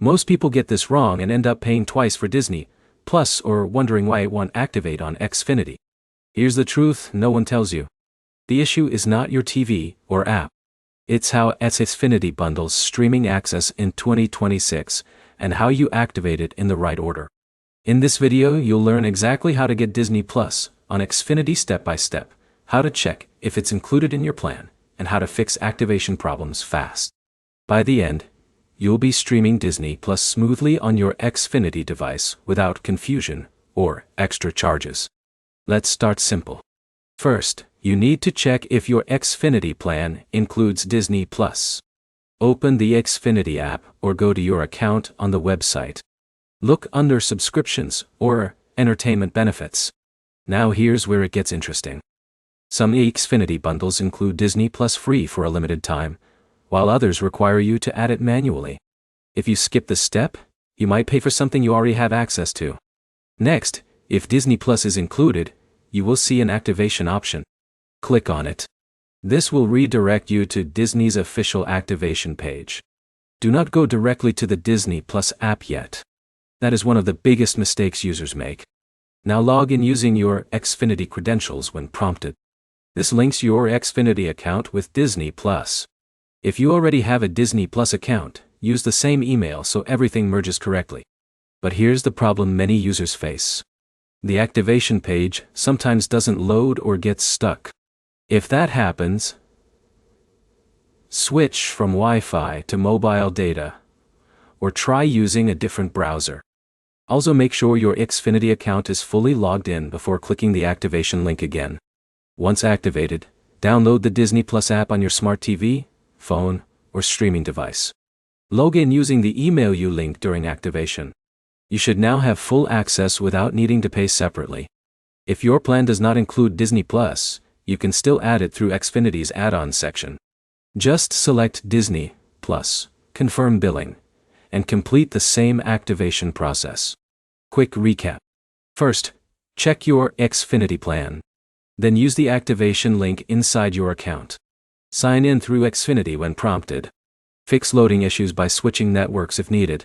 Most people get this wrong and end up paying twice for Disney Plus or wondering why it won't activate on Xfinity. Here's the truth no one tells you. The issue is not your TV or app. It's how Xfinity bundles streaming access in 2026 and how you activate it in the right order. In this video, you'll learn exactly how to get Disney Plus on Xfinity step by step, how to check if it's included in your plan, and how to fix activation problems fast. By the end, you'll be streaming Disney Plus smoothly on your Xfinity device without confusion or extra charges. Let's start simple. First, you need to check if your Xfinity plan includes Disney Plus. Open the Xfinity app or go to your account on the website. Look under Subscriptions or Entertainment Benefits. Now here's where it gets interesting. Some Xfinity bundles include Disney Plus free for a limited time, while others require you to add it manually. If you skip this step, you might pay for something you already have access to. Next, if Disney Plus is included, you will see an activation option. Click on it. This will redirect you to Disney's official activation page. Do not go directly to the Disney Plus app yet. That is one of the biggest mistakes users make. Now log in using your Xfinity credentials when prompted. This links your Xfinity account with Disney Plus. If you already have a Disney Plus account, use the same email so everything merges correctly. But here's the problem many users face. The activation page sometimes doesn't load or gets stuck. If that happens, switch from Wi-Fi to mobile data, or try using a different browser. Also make sure your Xfinity account is fully logged in before clicking the activation link again. Once activated, download the Disney Plus app on your smart TV, phone, or streaming device. Log in using the email you linked during activation. You should now have full access without needing to pay separately. If your plan does not include Disney Plus, you can still add it through Xfinity's add-ons section. Just select Disney Plus, confirm billing, and complete the same activation process. Quick recap. First, check your Xfinity plan. Then use the activation link inside your account. Sign in through Xfinity when prompted. Fix loading issues by switching networks if needed.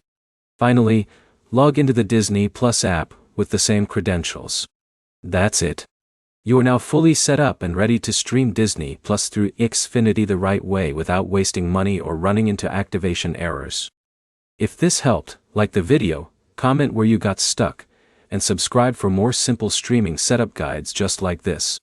Finally, log into the Disney Plus app with the same credentials. That's it. You are now fully set up and ready to stream Disney Plus through Xfinity the right way without wasting money or running into activation errors. If this helped, like the video, comment where you got stuck, and subscribe for more simple streaming setup guides just like this.